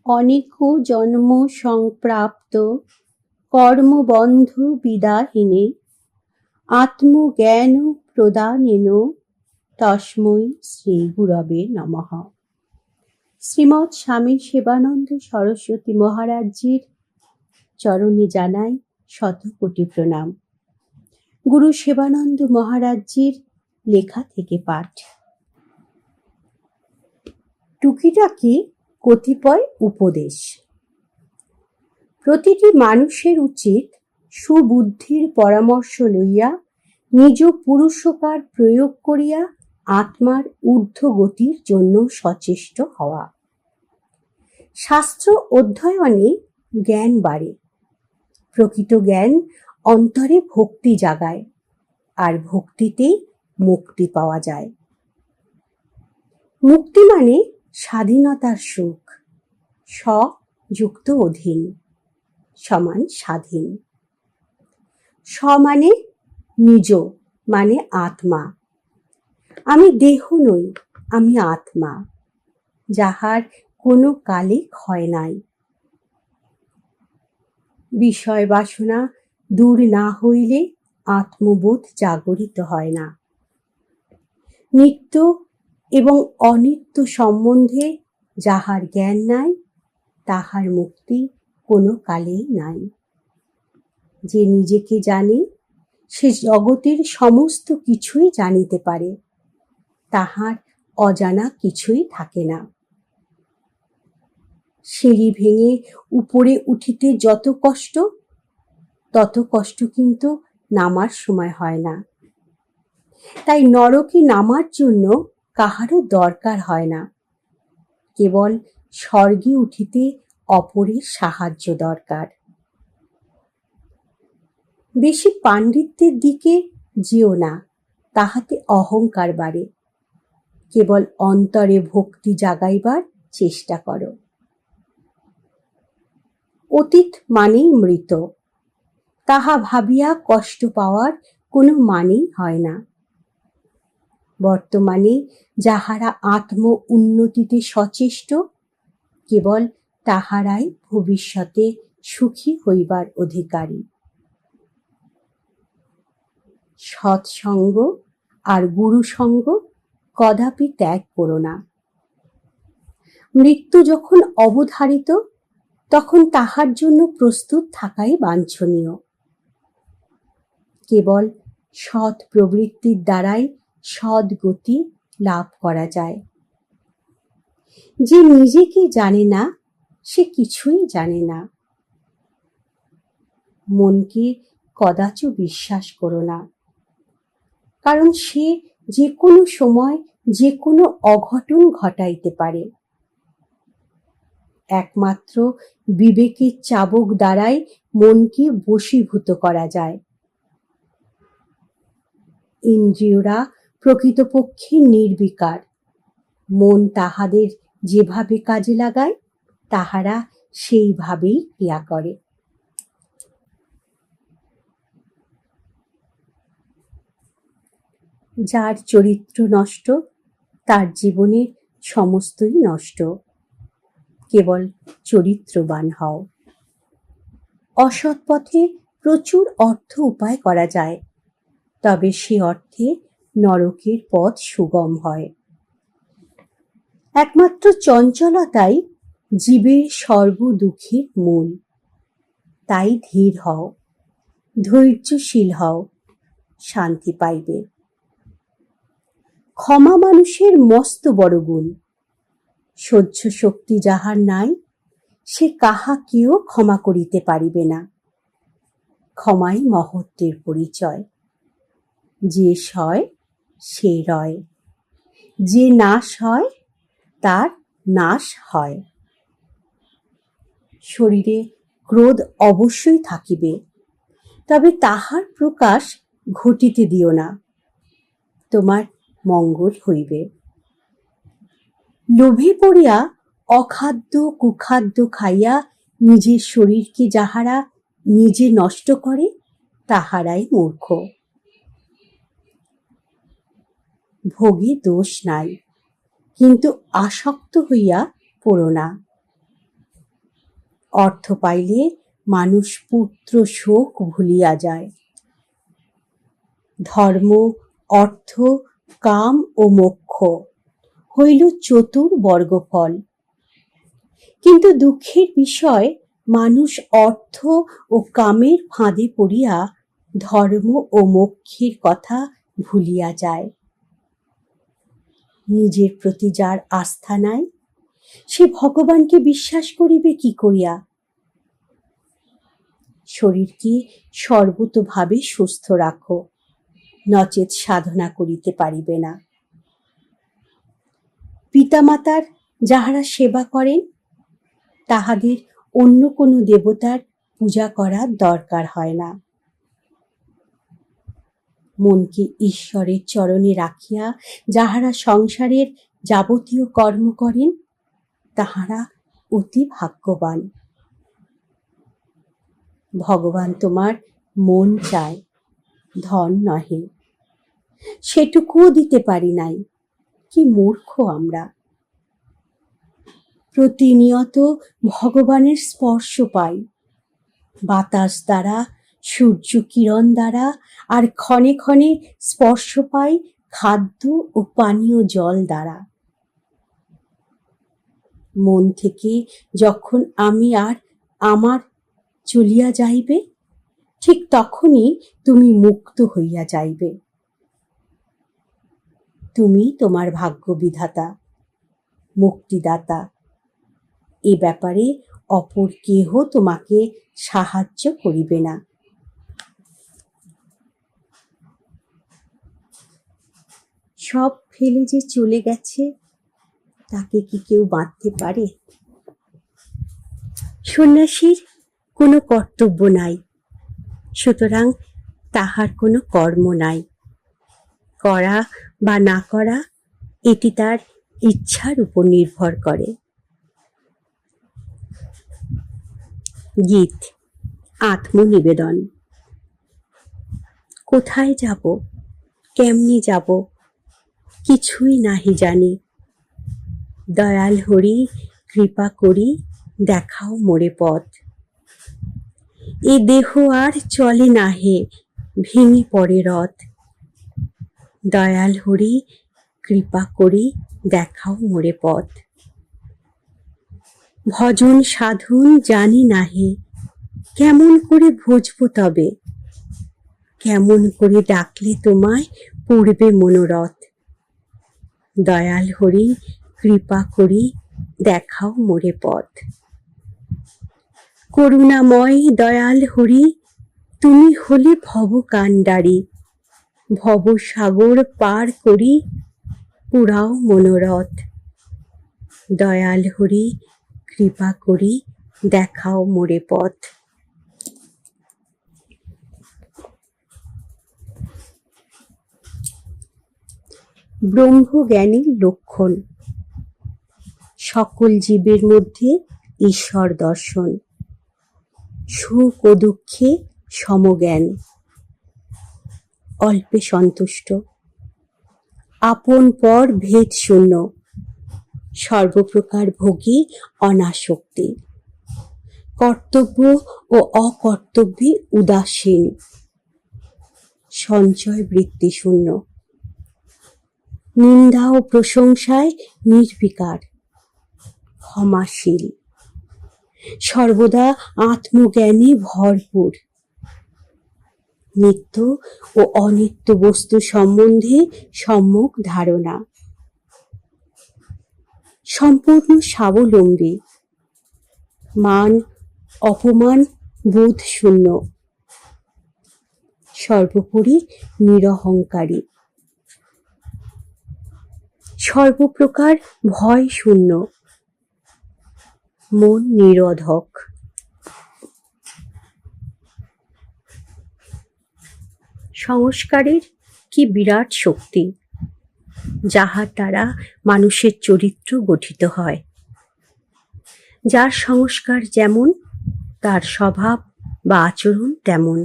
অনেক জন্ম সংপ্রাপ্ত কর্মবন্ধ বিদাহিনে আত্মজ্ঞান প্রদানেন তস্मै শ্রী গুরবে নমঃ। শ্রীমৎ স্বামী সেবানন্দ সরস্বতী মহারাজজির চরণে জানাই শত কোটি প্রণাম। গুরু সেবানন্দ মহারাজজির লেখা থেকে পাঠ। টুকিটাকি কতিপয় উপদেশ। প্রতিটি মানুষের উচিত সুবুদ্ধির পরামর্শ লইয়া নিজ পুরুষকার প্রয়োগ করিয়া আত্মার ঊর্ধ্বগতির জন্য সচেষ্ট হওয়া। শাস্ত্র অধ্যয়নে জ্ঞান বাড়ে। প্রকৃত জ্ঞান অন্তরে ভক্তি জাগায়, আর ভক্তিতেই মুক্তি পাওয়া যায়। মুক্তি মানে স্বাধীনতার সুখ। স যুক্ত অধীন সমান স্বাধীন। স মানে নিজ, মানে আত্মা। আমি দেহ নই, আমি আত্মা, যাহার কোনো কালে ক্ষয় নাই। বিষয় বাসনা দূর না হইলে আত্মবোধ জাগরিত হয় না। নিত্য এবং অনিত্য সম্বন্ধে যাহার জ্ঞান নাই, তাহার মুক্তি কোনো কালেই নাই। যে নিজেকে জানে, সে জগতের সমস্ত কিছুই জানিতে পারে। তাহার অজানা কিছুই থাকে না। সিঁড়ি ভেঙে উপরে উঠিতে যত কষ্ট, তত কষ্ট কিন্তু নামার সময় হয় না। তাই নরকে নামার জন্য কাহারও দরকার হয় না। কেবল স্বর্গে উঠিতে অপরের সাহায্য দরকার। বেশি পাণ্ডিত্যের দিকে যেও না, তাহাতে অহংকার বাড়ে। কেবল অন্তরে ভক্তি জাগাইবার চেষ্টা করো। অতীত মানেই মৃত, তাহা ভাবিয়া কষ্ট পাওয়ার কোনো মানেই হয় না। বর্তমানে যাহারা আত্ম উন্নতিতে সচেষ্ট, কেবল তাহারাই ভবিষ্যতে সুখী হইবার অধিকারী। সৎসঙ্গ আর গুরুসঙ্গ কদাপি ত্যাগ করো না। মৃত্যু যখন অবধারিত, তখন তাহার জন্য প্রস্তুত থাকাই বাঞ্ছনীয়। কেবল সৎ প্রবৃত্তির দ্বারাই সৎ গতি লাভ করা যায়। যে নিজেকে জানে না, সে কিছুই জানে না। মনকে কদাচ বিশ্বাস করো না, কারণ সে যে কোনো সময় যে কোনো অঘটন ঘটাইতে পারে। একমাত্র বিবেকের চাবুক দ্বারাই মনকে বশীভূত করা যায়। ইন্দ্রিয়রা প্রকৃতপক্ষে নির্বিকার। মন তাহাদের যেভাবে কাজে লাগায়, তাহারা সেইভাবেই ক্রিয়া করে। যার চরিত্র নষ্ট, তার জীবনের সমস্তই নষ্ট। কেবল চরিত্রবান হও। অসৎ পথে প্রচুর অর্থ উপায় করা যায়, তবে সে অর্থে নরকের পথ সুগম হয়। একমাত্র চঞ্চলতাই জীবের সর্ব দুঃখের মূল। তাই ধীর হও, ধৈর্যশীল হও, শান্তি পাইবে। ক্ষমা মানুষের মস্ত বড় গুণ। সহ্য শক্তি যাহার নাই, সে কাহাকেও ক্ষমা করিতে পারিবে না। ক্ষমাই মহত্বের পরিচয়। যে সয় সে রয়, যে নাশ হয় তার নাশ হয়। শরীরে ক্রোধ অবশ্যই থাকিবে, তবে তাহার প্রকাশ ঘটিতে দিও না, তোমার মঙ্গল হইবে। লোভে পড়িয়া অখাদ্য কুখাদ্য খাইয়া নিজের শরীরকে যাহারা নিজে নষ্ট করে, তাহারাই মূর্খ। ভোগে দোষ নাই, কিন্তু আসক্ত হইয়া পড়ো না। অর্থ পাইলে মানুষ পুত্র শোক ভুলিয়া যায়। ধর্ম, অর্থ, কাম ও মোক্ষ হইল চতুর্বর্গফল। কিন্তু দুঃখের বিষয়, মানুষ অর্থ ও কামের ফাঁদে পড়িয়া ধর্ম ও মোক্ষের কথা ভুলিয়া যায়। নিজের প্রতি যার আস্থা নাই, সে ভগবানকে বিশ্বাস করিবে কি করিয়া? শরীরকে সর্বতোভাবে সুস্থ রাখো, নচেৎ সাধনা করিতে পারিবে না। পিতামাতার যাহারা সেবা করেন, তাহাদের অন্য কোনো দেবতার পূজা করার দরকার হয় না। মনকে ঈশ্বরের চরণে রাখিয়া যাহারা সংসারের যাবতীয় কর্ম করেন, তাহারা অতি ভাগ্যবান। ভগবান তোমার মন চায়, ধন নহে। সেটুকুও দিতে পারি নাই, কি মূর্খ আমরা। প্রতিনিয়ত ভগবানের স্পর্শ পাই, বাতাস দ্বারা, সূর্য কিরণ দ্বারা, আর ক্ষণে ক্ষণে স্পর্শ পাই খাদ্য ও পানীয় জল দ্বারা। মন থেকে যখন আমি আর আমার চলিয়া যাইবে, ঠিক তখনই তুমি মুক্ত হইয়া যাইবে। তুমি তোমার ভাগ্য বিধাতা, মুক্তিদাতা। এ ব্যাপারে অপর কেহ তোমাকে সাহায্য করিবে না। সব ফেলে যে চলে গেছে, তাকে কি কেউ বাঁধতে পারে? সন্ন্যাসীর কোনো কর্তব্য নাই, সুতরাং তাহার কোনো কর্ম নাই। করা বা না করা, এটি তার ইচ্ছার উপর নির্ভর করে। গীত আত্মনিবেদন। কোথায় যাব, কেমনি যাব, কিছুই নাহি জানি। দয়াল হরি কৃপা করি দেখাও মোরে পথ। এ দেহ আর চলে নাহে, ভেঙে পড়ে রথ। দয়াল হরি কৃপা করি দেখাও মোরে পথ। ভজন সাধন জানি নাহে, কেমন করে ভজব তবে? কেমন করে ডাকলে তোমায় পড়বে মনোরথ। দয়াল হরি কৃপা করি দেখাও মোরে পথ। করুণাময় দয়াল হরি, তুমি হলে ভব কাণ্ডারি। ভব সাগর পার করি পুরাও মনোরথ। দয়াল হরি কৃপা করি দেখাও মোরে পথ। ব্রহ্মজ্ঞানীর লক্ষণ। সকল জীবের মধ্যে ঈশ্বর দর্শন, সুখ ও দুঃখে সমজ্ঞান, অল্পে সন্তুষ্ট, আপন পর ভেদ শূন্য, সর্বপ্রকার ভোগে অনাসক্তি, কর্তব্য ও অকর্তব্যে উদাসীন, সঞ্চয় বৃত্তি শূন্য, নিন্দা ও প্রশংসায় নির্বিকার, ক্ষমাশীল, সর্বদা আত্মজ্ঞানে ভরপুর, নিত্য ও অনিত্য বস্তু সম্বন্ধে সম্যক ধারণা, সম্পূর্ণ স্বাবলম্বী, মান অপমান বোধ শূন্য, সর্বোপরি নিরহংকারী, সর্বপ্রকার ভয় শূন্য, মন নিরোধক। সংস্কারের কি বিরাট শক্তি, যাহার দ্বারা মানুষের চরিত্র গঠিত হয়। যার সংস্কার যেমন, তার স্বভাব বা আচরণ তেমন।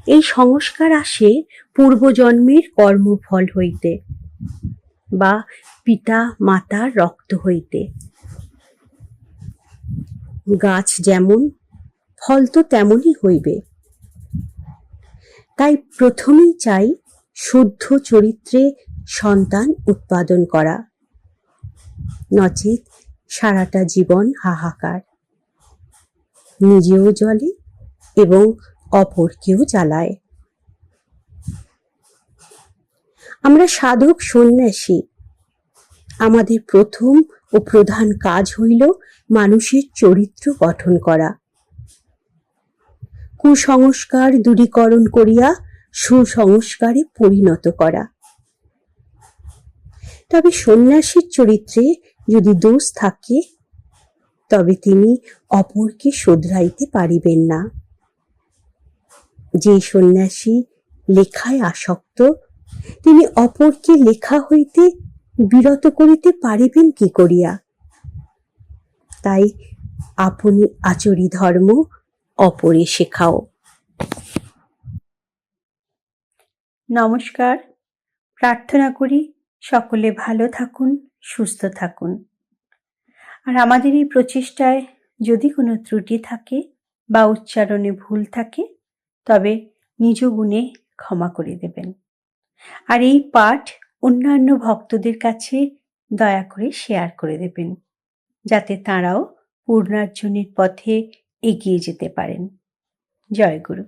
এই সংস্কার আসে পূর্বজন্মের কর্মফল হইতে বা পিতা মাতার রক্ত হইতে। গাছ যেমন, ফল তো তেমনই হইবে। তাই প্রথমেই চাই শুদ্ধ চরিত্রে সন্তান উৎপাদন করা, নচেৎ সারাটা জীবন হাহাকার, নিজেও জ্বলে এবং অপরকেও জ্বালায়। আমরা সাধক সন্ন্যাসী, আমাদের প্রথম ও প্রধান কাজ হইল মানুষের চরিত্র গঠন করা, কুসংস্কার দূরীকরণ করিয়া সুসংস্কারে পরিণত করা। তবে সন্ন্যাসীর চরিত্রে যদি দোষ থাকে, তবে তিনি অপরকে শুধরাইতে পারিবেন না। যে সন্ন্যাসী লেখায় আসক্ত, তিনি অপরকে লেখা হইতে বিরত করিতে পারিবেন কি করিয়া? তাই আপনি আচরি ধর্ম, অপরে শেখাও। নমস্কার। প্রার্থনা করি সকলে ভালো থাকুন, সুস্থ থাকুন। আর আমাদের এই প্রচেষ্টায় যদি কোনো ত্রুটি থাকে বা উচ্চারণে ভুল থাকে, তবে নিজ গুণে ক্ষমা করে দেবেন। আর এই পাঠ অন্যান্য ভক্তদের কাছে দয়া করে শেয়ার করে দেবেন, যাতে তাঁরাও পূর্ণার্জনের পথে এগিয়ে যেতে পারেন। জয় গুরু।